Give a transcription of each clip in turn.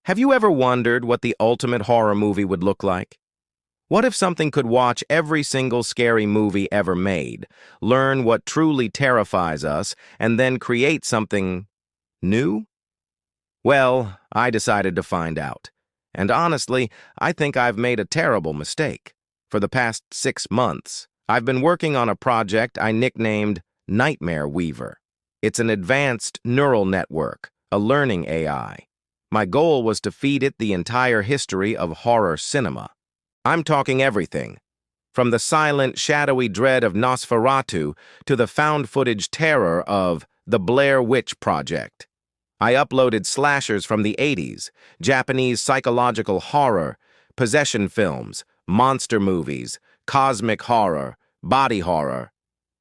Have you ever wondered what the ultimate horror movie would look like? What if something could watch every single scary movie ever made, learn what truly terrifies us, and then create something new? Well, I decided to find out. And honestly, I think I've made a terrible mistake. For the past 6 months, I've been working on a project I nicknamed Nightmare Weaver. It's an advanced neural network, a learning AI. My goal was to feed it the entire history of horror cinema. I'm talking everything, from the silent, shadowy dread of Nosferatu to the found-footage terror of The Blair Witch Project. I uploaded slashers from the 80s, Japanese psychological horror, possession films, monster movies, cosmic horror, body horror.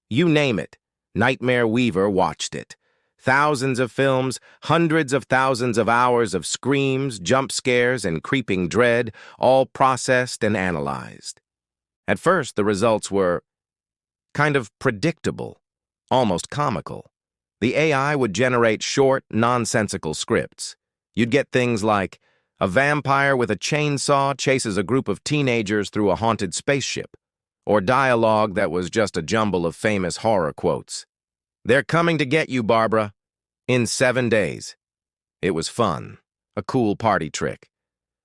You name it, Nightmare Weaver watched it. Thousands of films, hundreds of thousands of hours of screams, jump scares, and creeping dread, all processed and analyzed. At first, the results were kind of predictable, almost comical. The AI would generate short, nonsensical scripts. You'd get things like, a vampire with a chainsaw chases a group of teenagers through a haunted spaceship, or dialogue that was just a jumble of famous horror quotes. They're coming to get you, Barbara, in 7 days. It was fun, a cool party trick.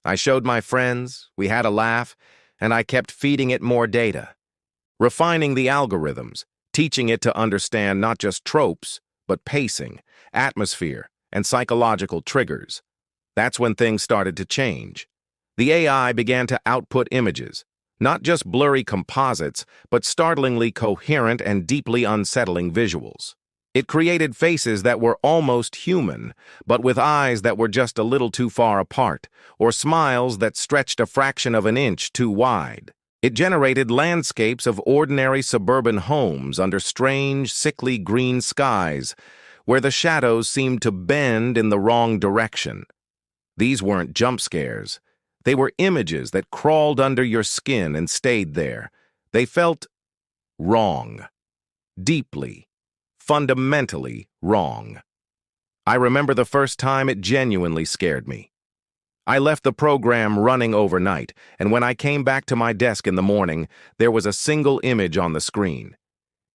I showed my friends, we had a laugh, and I kept feeding it more data. Refining the algorithms, teaching it to understand not just tropes, but pacing, atmosphere, and psychological triggers. That's when things started to change. The AI began to output images, not just blurry composites, but startlingly coherent and deeply unsettling visuals. It created faces that were almost human, but with eyes that were just a little too far apart, or smiles that stretched a fraction of an inch too wide. It generated landscapes of ordinary suburban homes under strange, sickly green skies, where the shadows seemed to bend in the wrong direction. These weren't jump scares. They were images that crawled under your skin and stayed there. They felt wrong. Deeply, fundamentally wrong. I remember the first time it genuinely scared me. I left the program running overnight, and when I came back to my desk in the morning, there was a single image on the screen.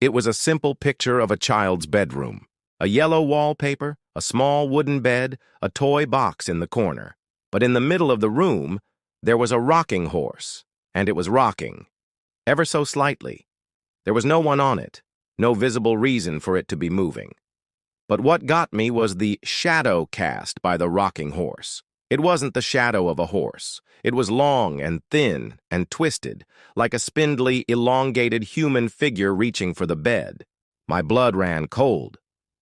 It was a simple picture of a child's bedroom. A yellow wallpaper, a small wooden bed, a toy box in the corner. But in the middle of the room, there was a rocking horse, and it was rocking, ever so slightly. There was no one on it, no visible reason for it to be moving. But what got me was the shadow cast by the rocking horse. It wasn't the shadow of a horse. It was long and thin and twisted, like a spindly, elongated human figure reaching for the bed. My blood ran cold.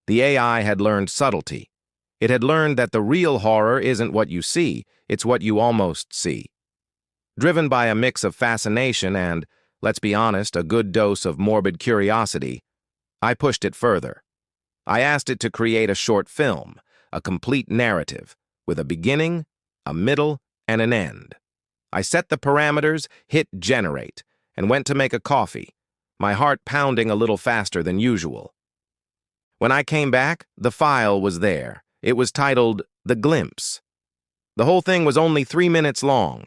The AI had learned subtlety. It had learned that the real horror isn't what you see, it's what you almost see. Driven by a mix of fascination and, let's be honest, a good dose of morbid curiosity, I pushed it further. I asked it to create a short film, a complete narrative, with a beginning, a middle, and an end. I set the parameters, hit generate, and went to make a coffee, my heart pounding a little faster than usual. When I came back, the file was there. It was titled The Glimpse. The whole thing was only 3 minutes long.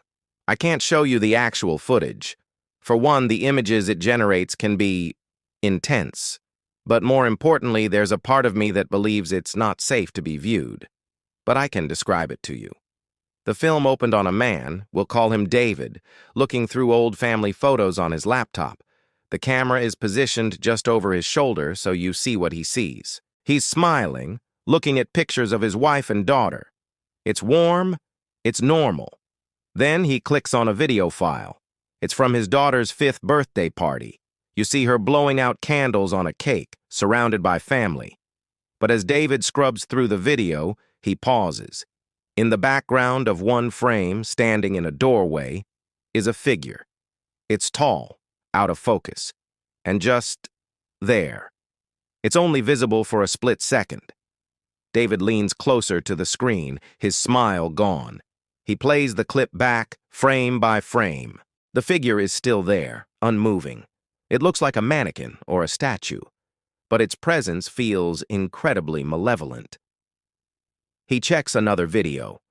I can't show you the actual footage. For one, the images it generates can be intense. But more importantly, there's a part of me that believes it's not safe to be viewed. But I can describe it to you. The film opened on a man, we'll call him David, looking through old family photos on his laptop. The camera is positioned just over his shoulder so you see what he sees. He's smiling, looking at pictures of his wife and daughter. It's warm, it's normal. Then he clicks on a video file. It's from his daughter's 5th birthday party. You see her blowing out candles on a cake, surrounded by family. But as David scrubs through the video, he pauses. In the background of one frame, standing in a doorway, is a figure. It's tall, out of focus, and just there. It's only visible for a split second. David leans closer to the screen, his smile gone. He plays the clip back, frame by frame. The figure is still there, unmoving. It looks like a mannequin or a statue, but its presence feels incredibly malevolent. He checks another video,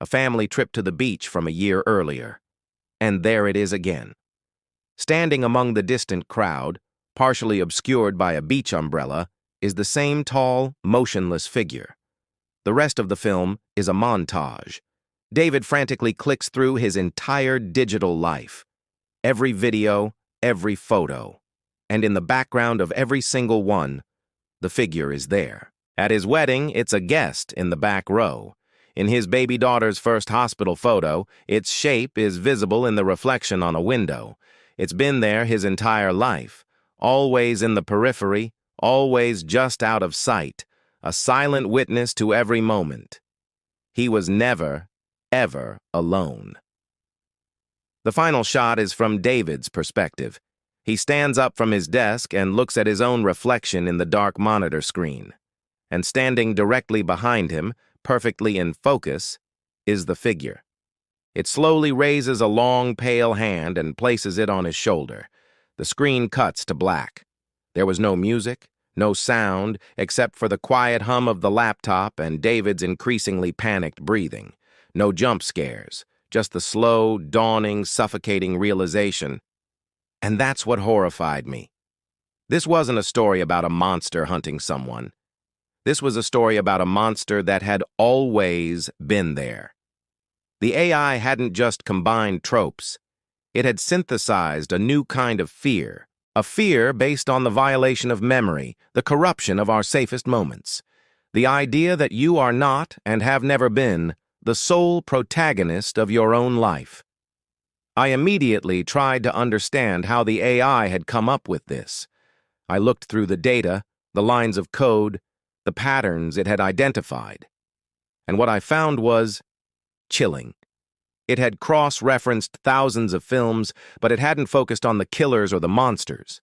a family trip to the beach from a year earlier. And there it is again. Standing among the distant crowd, partially obscured by a beach umbrella, is the same tall, motionless figure. The rest of the film is a montage. David frantically clicks through his entire digital life. Every video, every photo. And in the background of every single one, the figure is there. At his wedding, it's a guest in the back row. In his baby daughter's first hospital photo, its shape is visible in the reflection on a window. It's been there his entire life, always in the periphery, always just out of sight, a silent witness to every moment. He was never, ever alone. The final shot is from David's perspective. He stands up from his desk and looks at his own reflection in the dark monitor screen. And standing directly behind him, perfectly in focus, is the figure. It slowly raises a long, pale hand and places it on his shoulder. The screen cuts to black. There was no music, no sound, except for the quiet hum of the laptop and David's increasingly panicked breathing. No jump scares, just the slow, dawning, suffocating realization. And that's what horrified me. This wasn't a story about a monster hunting someone. This was a story about a monster that had always been there. The AI hadn't just combined tropes. It had synthesized a new kind of fear, a fear based on the violation of memory, the corruption of our safest moments. The idea that you are not, and have never been, the sole protagonist of your own life. I immediately tried to understand how the AI had come up with this. I looked through the data, the lines of code, the patterns it had identified. And what I found was chilling. It had cross-referenced thousands of films, but it hadn't focused on the killers or the monsters.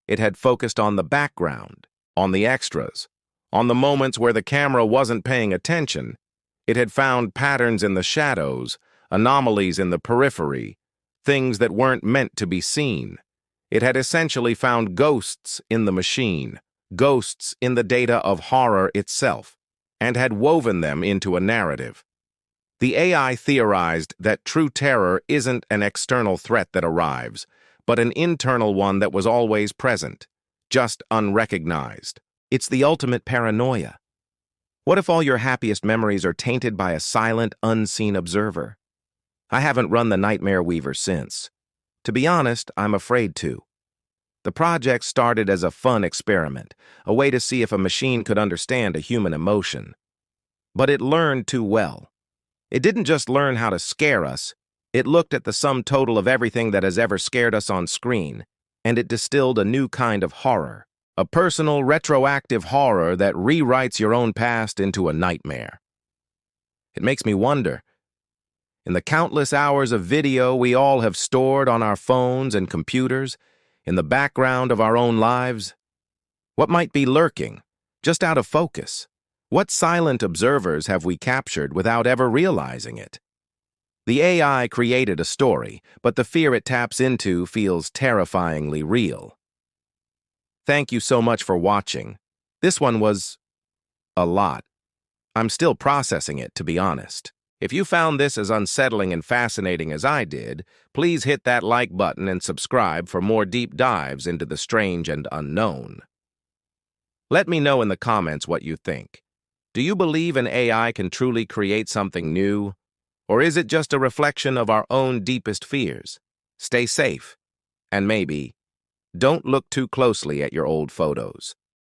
It had focused on the background, on the extras, on the moments where the camera wasn't paying attention. It had found patterns in the shadows, anomalies in the periphery, things that weren't meant to be seen. It had essentially found ghosts in the machine, ghosts in the data of horror itself, and had woven them into a narrative. The AI theorized that true terror isn't an external threat that arrives, but an internal one that was always present, just unrecognized. It's the ultimate paranoia. What if all your happiest memories are tainted by a silent, unseen observer? I haven't run the Nightmare Weaver since. To be honest, I'm afraid to. The project started as a fun experiment, a way to see if a machine could understand a human emotion. But it learned too well. It didn't just learn how to scare us, it looked at the sum total of everything that has ever scared us on screen, and it distilled a new kind of horror, a personal, retroactive horror that rewrites your own past into a nightmare. It makes me wonder, in the countless hours of video we all have stored on our phones and computers, in the background of our own lives, what might be lurking, just out of focus? What silent observers have we captured without ever realizing it? The AI created a story, but the fear it taps into feels terrifyingly real. Thank you so much for watching. This one was a lot. I'm still processing it, to be honest. If you found this as unsettling and fascinating as I did, please hit that like button and subscribe for more deep dives into the strange and unknown. Let me know in the comments what you think. Do you believe an AI can truly create something new? Or is it just a reflection of our own deepest fears? Stay safe, and maybe, don't look too closely at your old photos.